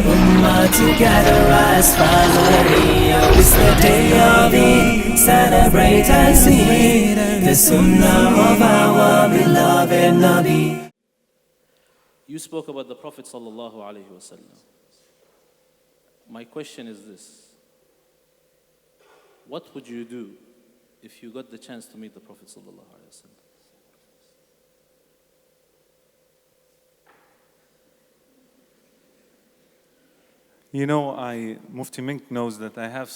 ummah together as family. Oh, it's the day of Eid, celebrate and sing the sunnah of our beloved Nabi. You spoke about the Prophet sallallahu alaihi wasallam. My question is this: what would you do if you got the chance to meet the Prophet sallallahu alaihi wasallam? You know, Mufti Menk knows that I have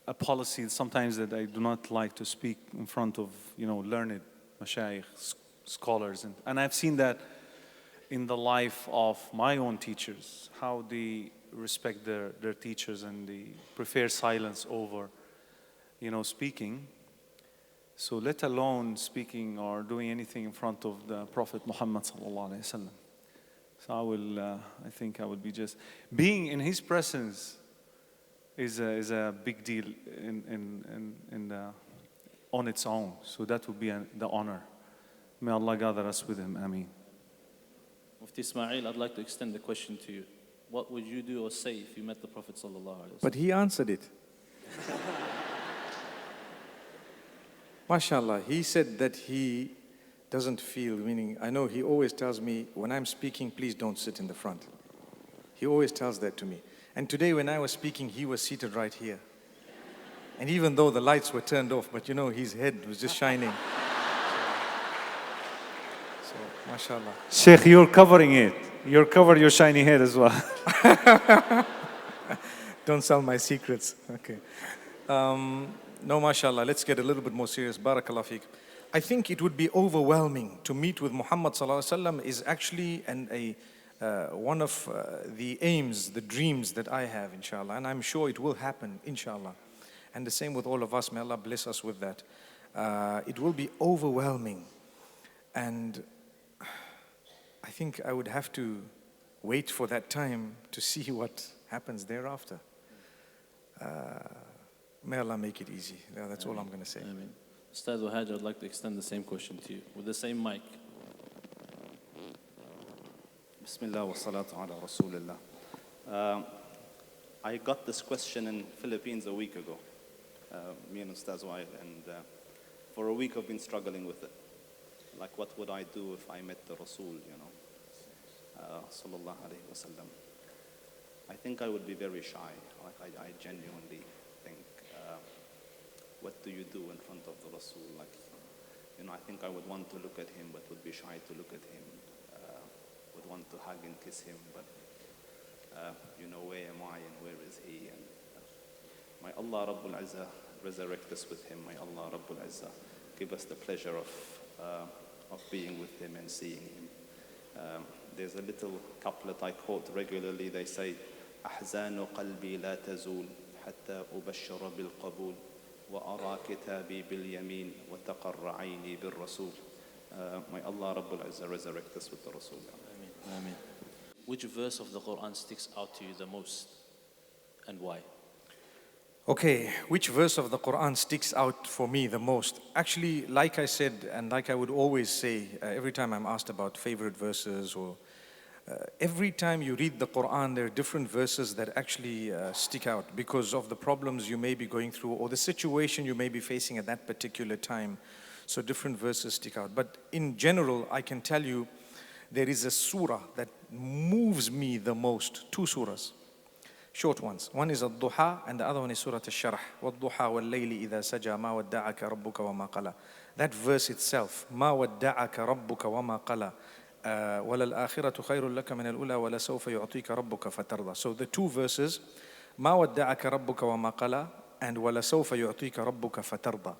a policy sometimes that I do not like to speak in front of, learned mashayikh, scholars. And I've seen that in the life of my own teachers, how they respect their teachers and they prefer silence over, speaking. So let alone speaking or doing anything in front of the Prophet Muhammad sallallahu alaihi wasallam. So I think I would be just being in his presence is a big deal on its own. So that would be the honor. May Allah gather us with him. Ameen. Mufti Ismail, I'd like to extend the question to you. What would you do or say if you met the Prophet sallallahu alaihi wasallam? But he answered it. MashaAllah, he said that he doesn't feel, meaning, I know he always tells me, when I'm speaking, please don't sit in the front. He always tells that to me. And today when I was speaking, he was seated right here. And even though the lights were turned off, but his head was just shining. So, mashallah. Sheikh, you're covering it. You're covering your shiny head as well. Don't sell my secrets. Okay. No, mashallah, let's get a little bit more serious. Barakallah feek. I think it would be overwhelming to meet with Muhammad sallallahu alaihi wasallam is actually one of the aims, the dreams that I have, inshallah. And I'm sure it will happen, inshallah. And the same with all of us. May Allah bless us with that. It will be overwhelming. And I think I would have to wait for that time to see what happens thereafter. May Allah make it easy. Yeah, that's all I'm going to say. Ameen. Ustadh Wahaj, I'd like to extend the same question to you with the same mic. Bismillah wa salatu ala Rasulullah. I got this question in Philippines a week ago, me and Ustadh Wael, and for a week I've been struggling with it. Like, what would I do if I met the Rasul, sallallahu alayhi wasallam. I think I would be very shy. Like, I genuinely think, what do you do in front of the Rasul? Like, I think I would want to look at him, but would be shy to look at him. Would want to hug and kiss him, but where am I and where is he? And may Allah Rabbul Izzah resurrect us with him. May Allah Rabbul Izzah give us the pleasure of being with him and seeing him. There's a little couplet I quote regularly. They say, أحزان قلبي لا تزول حتى أبشر بالقبول وأرى كتابي باليمين وتقر عيني بالرسول. May Allah Rabbul Izzah resurrect us with the Rasul. Ameen. Ameen. Which verse of the Quran sticks out to you the most and why? Okay, which verse of the Quran sticks out for me the most? Actually, like I said, and like I would always say, every time I'm asked about favorite verses, or every time you read the Quran, there are different verses that actually stick out because of the problems you may be going through or the situation you may be facing at that particular time. So different verses stick out. But in general, I can tell you, there is a surah that moves me the most. Two surahs. Short ones. One is Ad-Duha and the other one is Surah Al-Sharh. وَالضُّحَى وَاللَّيْلِ إِذَا سَجَى مَا وَدَّعَكَ رَبُّكَ وَمَا قَلَى. That verse itself, مَا وَدَّعَكَ رَبُّكَ وَمَا قَلَى وَلَلْآخِرَةُ خَيْرٌ لَكَ مِنَ الْأُولَى وَلَسَوْفَ يُعْطِيكَ رَبُّكَ فَتَرْضَى. So the two verses, مَا وَدَّعَكَ رَبُّكَ وَمَا قَلَى and وَلَسَوْفَ يُعْطِيكَ رَبُّكَ فَتَرْضَى.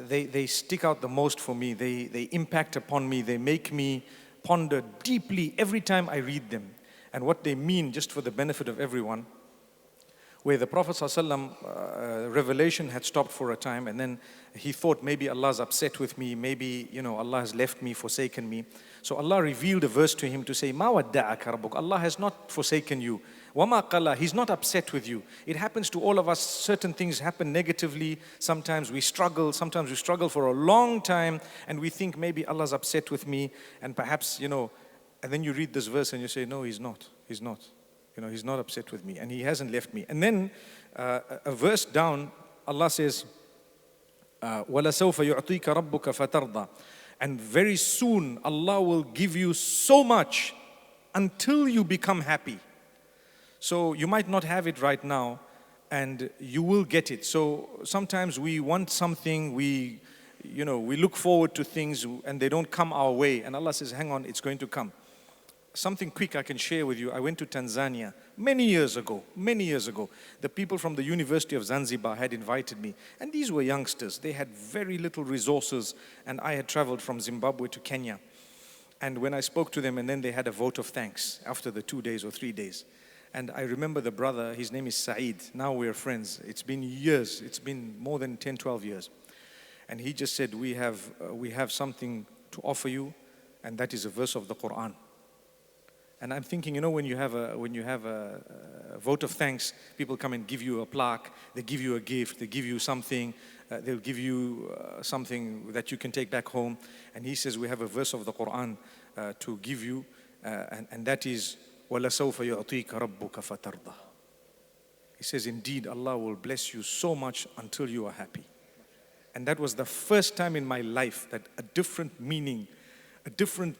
They stick out the most for me. They impact upon me. They make me ponder deeply every time I read them. And what they mean, just for the benefit of everyone, where the Prophet ﷺ, revelation had stopped for a time, and then he thought maybe Allah's upset with me, maybe Allah has left me, forsaken me. So Allah revealed a verse to him to say, مَا وَدَّعَكَ رَبُّكَ. Allah has not forsaken you. وَمَا قَلَى. He's not upset with you. It happens to all of us. Certain things happen negatively. Sometimes we struggle for a long time, and we think maybe Allah's upset with me, and perhaps, And then you read this verse and you say, no, he's not. He's not. He's not upset with me and he hasn't left me. And then a verse down, Allah says, وَلَسَوْفَ يُعْطِيكَ رَبُّكَ فَتَرْضَى. And very soon Allah will give you so much until you become happy. So you might not have it right now and you will get it. So sometimes we want something, we look forward to things and they don't come our way. And Allah says, hang on, it's going to come. Something quick I can share with you. I went to Tanzania many years ago. The people from the University of Zanzibar had invited me. And these were youngsters. They had very little resources. And I had traveled from Zimbabwe to Kenya. And when I spoke to them, and then they had a vote of thanks after the 2 days or 3 days. And I remember the brother, his name is Saeed. Now we're friends. It's been years. It's been more than 10, 12 years. And he just said, we have something to offer you. And that is a verse of the Quran. And I'm thinking, when you have a vote of thanks, people come and give you a plaque, they give you a gift, they give you something, they'll give you something that you can take back home. And he says, we have a verse of the Quran to give you, and that is, وَلَسَوْفَ يُعْطِيكَ رَبُّكَ فَتَرْضَى. He says, indeed, Allah will bless you so much until you are happy. And that was the first time in my life that a different meaning, a different,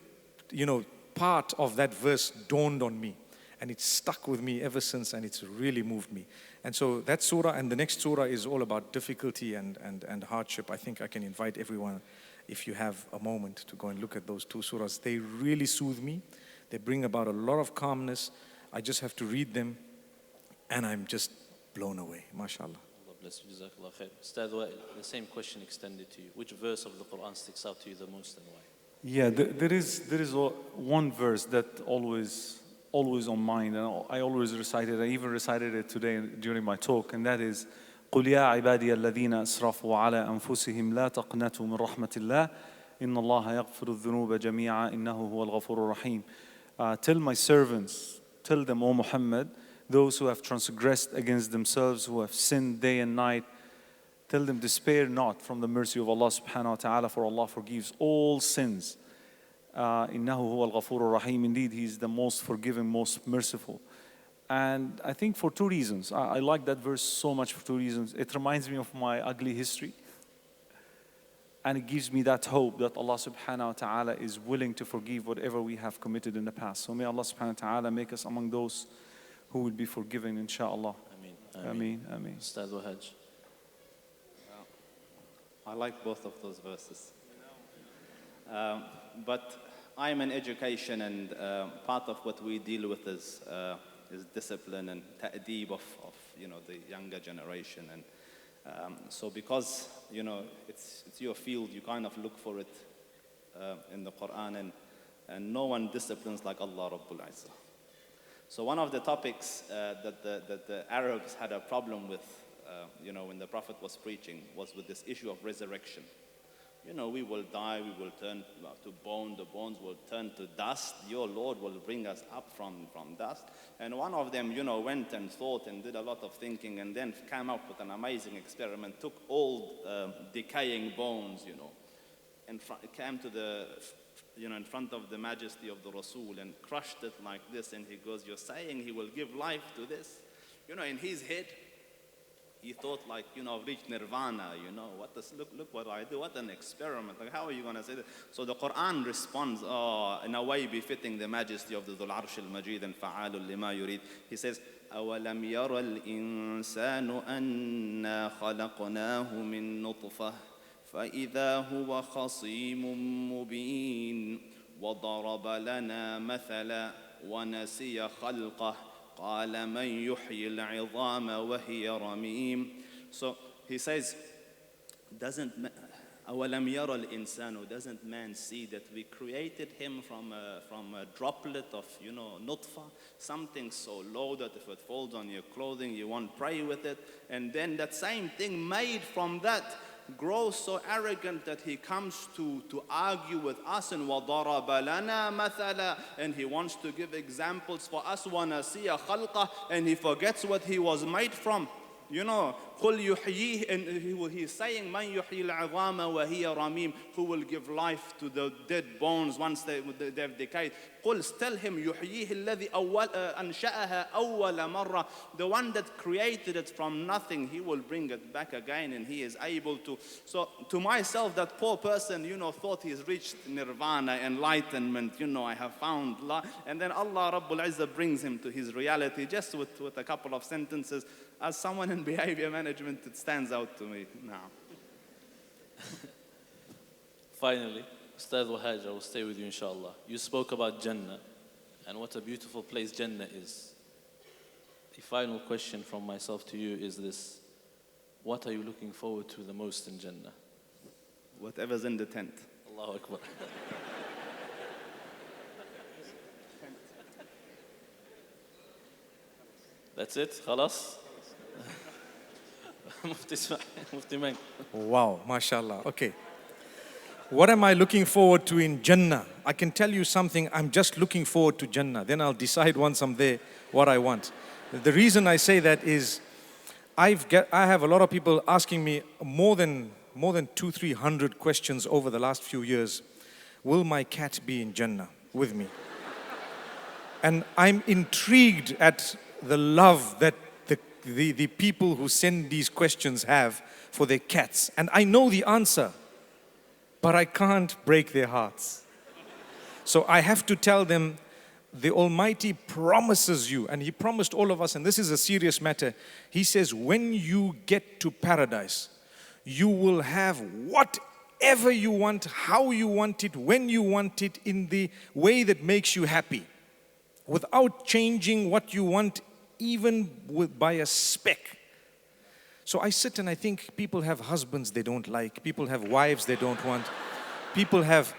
part of that verse dawned on me, and it stuck with me ever since, and it's really moved me. And so that surah and the next surah is all about difficulty and hardship. I think I can invite everyone, if you have a moment, to go and look at those two surahs. They really soothe me. They bring about a lot of calmness. I just have to read them, and I'm just blown away. MashaAllah. Allah bless you. Jazakallah khair. Ustadh Wael, the same question extended to you. Which verse of the Quran sticks out to you the most and why? Yeah, there is one verse that always on mind, and I always recite it. I even recited it today during my talk, and that is, قُلْ يَا عِبَادِيَ الَّذِينَ أَسْرَفُوا عَلَىٰ أَنفُسِهِمْ لَا تَقْنَطُوا مِنْ رَحْمَةِ اللَّهِ إِنَّ اللَّهَ يَغْفِرُ الذُّنُوبَ جَمِيعًا إِنَّهُ هُوَ الْغَفُورُ الرَّحِيمُ. Tell my servants, tell them, O Muhammad, those who have transgressed against themselves, who have sinned day and night, tell them, despair not from the mercy of Allah subhanahu wa ta'ala, for Allah forgives all sins. إِنَّهُ هُوَ الْغَفُورُ الرَّحِيمُ. Indeed, He is the most forgiving, most merciful. And I think for two reasons. I like that verse so much for two reasons. It reminds me of my ugly history. And it gives me that hope that Allah subhanahu wa ta'ala is willing to forgive whatever we have committed in the past. So may Allah subhanahu wa ta'ala make us among those who will be forgiven, inshaAllah. Ameen. Ameen. Ustadh Wahaj. I like both of those verses. But I'm in education, and part of what we deal with is discipline and ta'deeb of the younger generation. And so because it's your field, you kind of look for it in the Quran, and no one disciplines like Allah Rabbul Izzah. So one of the topics that the Arabs had a problem with, when the Prophet was preaching, was with this issue of resurrection. We will die, we will turn to bone, the bones will turn to dust. Your Lord will bring us up from dust. And one of them, went and thought and did a lot of thinking, and then came up with an amazing experiment, took old decaying bones, and came to in front of the majesty of the Rasul and crushed it like this, and he goes, you're saying he will give life to this? In his head, he thought I've reached nirvana, look what I do, what an experiment. Like, how are you going to say that? So the Quran responds, in a way befitting the majesty of the Dhul Arsh al-Majid and Fa'alul lima yurid. He says, أَوَلَمْ يَرَ الْإِنسَانُ أَنَّا خَلَقْنَاهُ مِن نُطْفَةٍ فَإِذَا هُوَ خَصِيمٌ مُبِينٌ وَضَرَبَ لَنَا مَثَلًا وَنَسِيَ خَلْقَهُ قال من يحيي العظام وهي رميم. So he says, أولم يرى الإنسان, doesn't man see that we created him from a droplet of nutfa, something so low that if it falls on your clothing you won't pray with it, and then that same thing made from that grows so arrogant that he comes to argue with us, and وَضَرَبَ لَنَا مَثَلًا, and he wants to give examples for us, وَنَسِيَ خَلْقَهُ, and he forgets what he was made from. قل يحييه, and he's saying, من يحيي العظام وهي رميم, who will give life to the dead bones once they've decayed. قل, tell him, يحييه الذي أنشأها أول مرة, the one that created it from nothing, he will bring it back again, and he is able to. So to myself, that poor person, thought he's reached nirvana, enlightenment, I have found life, and then Allah Rabbul Izzah brings him to his reality just with a couple of sentences. As someone in behavior management, it stands out to me now. Finally, Ustadh Wahaj, I will stay with you inshallah. You spoke about Jannah and what a beautiful place Jannah is. The final question from myself to you is this: what are you looking forward to the most in Jannah? Whatever's in the tent. Allahu Akbar. That's it? Khalas? Mufti Menk. Wow, mashallah. Okay. What am I looking forward to in Jannah? I can tell you something, I'm just looking forward to Jannah. Then I'll decide once I'm there what I want. The reason I say that is I have a lot of people asking me more than 200-300 questions over the last few years. Will my cat be in Jannah with me? And I'm intrigued at the love that the people who send these questions have for their cats. And I know the answer, but I can't break their hearts. So I have to tell them, the Almighty promises you, and He promised all of us, and this is a serious matter. He says, when you get to paradise, you will have whatever you want, how you want it, when you want it, in the way that makes you happy, without changing what you want, even by a speck. So I sit and I think people have husbands they don't like, people have wives they don't want, people have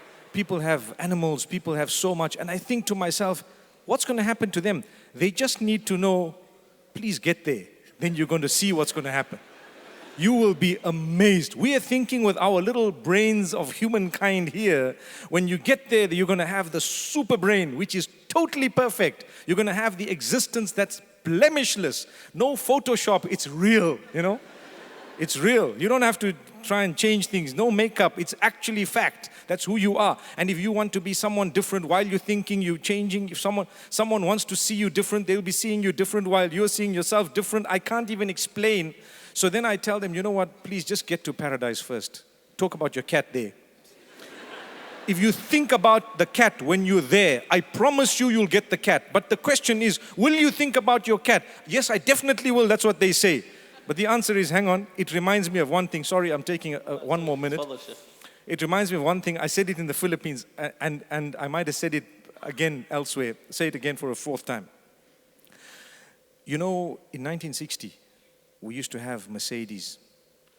animals, people have so much, and I think to myself, what's going to happen to them? They just need to know, please get there, then you're going to see what's going to happen. You will be amazed. We are thinking with our little brains of humankind here, when you get there, you're going to have the super brain, which is totally perfect. You're going to have the existence that's blemishless. No Photoshop, it's real, It's real. You don't have to try and change things. No makeup, it's actually fact. That's who you are. And if you want to be someone different while you're thinking, you're changing. If someone wants to see you different, they'll be seeing you different while you're seeing yourself different. I can't even explain. So then I tell them, you know what, please just get to paradise first. Talk about your cat there. If you think about the cat when you're there, I promise you'll get the cat. But the question is, will you think about your cat? Yes, I definitely will. That's what they say. But the answer is, hang on, it reminds me of one thing. Sorry, I'm taking one more minute. It reminds me of one thing. I said it in the Philippines, and I might have said it again elsewhere. Say it again for a fourth time. In 1960, we used to have Mercedes,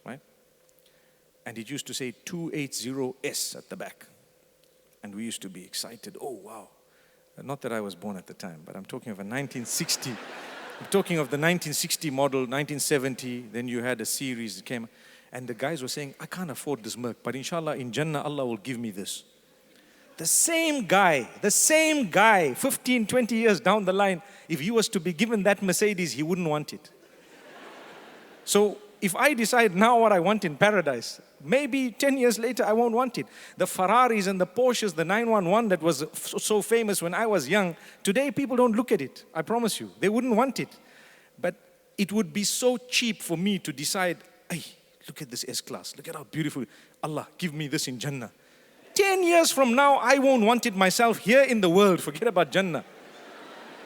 right? And it used to say 280S at the back. And we used to be excited. Oh, wow. Not that I was born at the time, but I'm talking of a 1960. I'm talking of the 1960 model, 1970. Then you had a series that came. And the guys were saying, I can't afford this Merc, but inshallah, in Jannah, Allah will give me this. The same guy, 15, 20 years down the line, if he was to be given that Mercedes, he wouldn't want it. So if I decide now what I want in paradise, maybe 10 years later I won't want it. The Ferraris and the Porsches, the 911 that was so famous when I was young, today people don't look at it, I promise you. They wouldn't want it. But it would be so cheap for me to decide, hey, look at this S-Class, look at how beautiful. Allah, give me this in Jannah. 10 years from now, I won't want it myself here in the world. Forget about Jannah.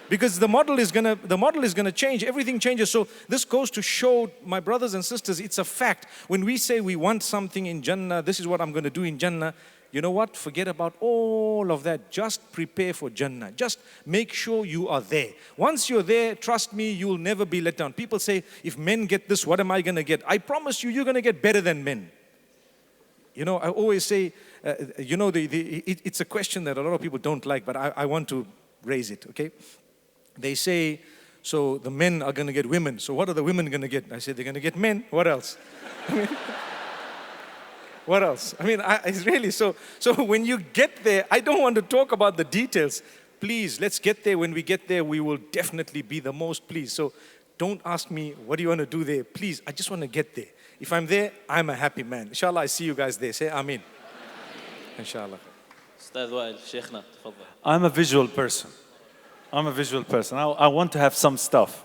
Because the model is gonna change. Everything changes. So this goes to show, my brothers and sisters, it's a fact. When we say we want something in Jannah, this is what I'm going to do in Jannah. You know what? Forget about all of that. Just prepare for Jannah. Just make sure you are there. Once you're there, trust me, you'll never be let down. People say, if men get this, what am I going to get? I promise you, you're going to get better than men. I always say, it's a question that a lot of people don't like, but I want to raise it, okay? They say, so the men are going to get women. So what are the women going to get? I say, they're going to get men. What else? What else? It's really so when you get there, I don't want to talk about the details. Please, let's get there. When we get there, we will definitely be the most pleased. So Don't ask me, what do you want to do there? Please, I just want to get there. If I'm there, I'm a happy man. Inshallah, I see you guys there. Say Ameen. Inshallah. Ustadh Wael, Sheikhna, تفضل. I'm a visual person. I'm a visual person. I want to have some stuff.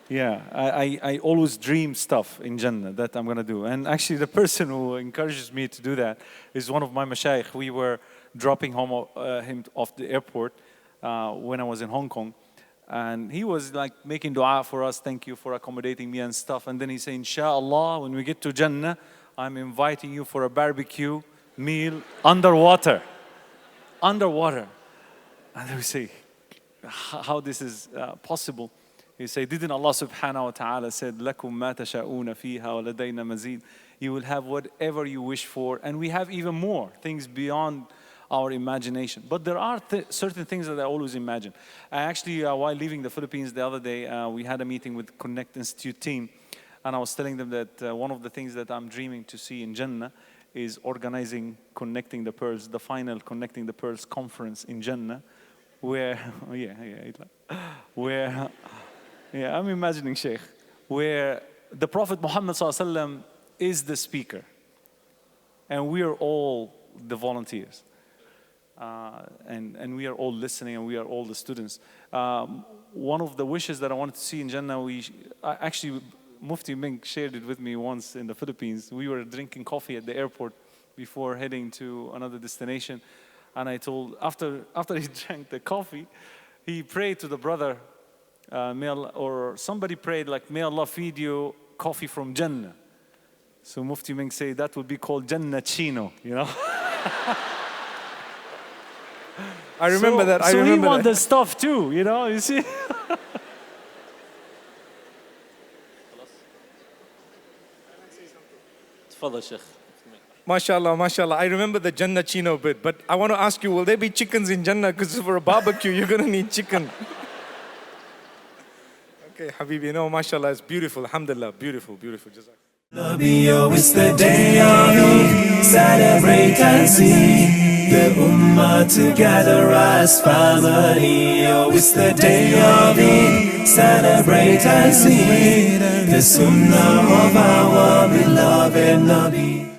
Yeah, I always dream stuff in Jannah that I'm going to do. And actually, the person who encourages me to do that is one of my mashayikh. We were dropping him off the airport when I was in Hong Kong. And he was like making dua for us, thank you for accommodating me and stuff. And then he said, Inshallah, when we get to Jannah, I'm inviting you for a barbecue meal underwater. Underwater. And then we say, how this is possible? He said, didn't Allah subhanahu wa ta'ala said, لَكُمْ مَا تَشَاءُونَ فِيهَا وَلَدَيْنَا مَزِيدٌ. You will have whatever you wish for. And we have even more things beyond our imagination. But there are certain things that I always imagine. I actually, while leaving the Philippines the other day, we had a meeting with Connect Institute team. And I was telling them that one of the things that I'm dreaming to see in Jannah is organizing Connecting the Pearls, the final Connecting the Pearls conference in Jannah, where, I'm imagining, Sheikh, where the Prophet Muhammad ﷺ is the speaker, and we are all the volunteers, and we are all listening, and we are all the students. One of the wishes that I wanted to see in Jannah, actually, Mufti Menk shared it with me once in the Philippines. We were drinking coffee at the airport before heading to another destination, and I told, after he drank the coffee, he prayed to the brother, or somebody prayed like, may Allah feed you coffee from Jannah. So Mufti Menk said that would be called Jannah Chino, you know. I remember that. So he wants the stuff too, you know, you see. تفضل شيخ. MashaAllah, MashaAllah. I remember the Jannah Chino bit, but I want to ask you, will there be chickens in Jannah? Because for a barbecue, you're going to need chicken. Okay, Habibi, no, MashaAllah, it's beautiful. Alhamdulillah, beautiful, beautiful. Jazak. Nabi, oh, it's the day of Eid. Celebrate and see the Ummah together as family. Oh, it's the day of Eid. Celebrate and see the Sunnah of our beloved Nabi.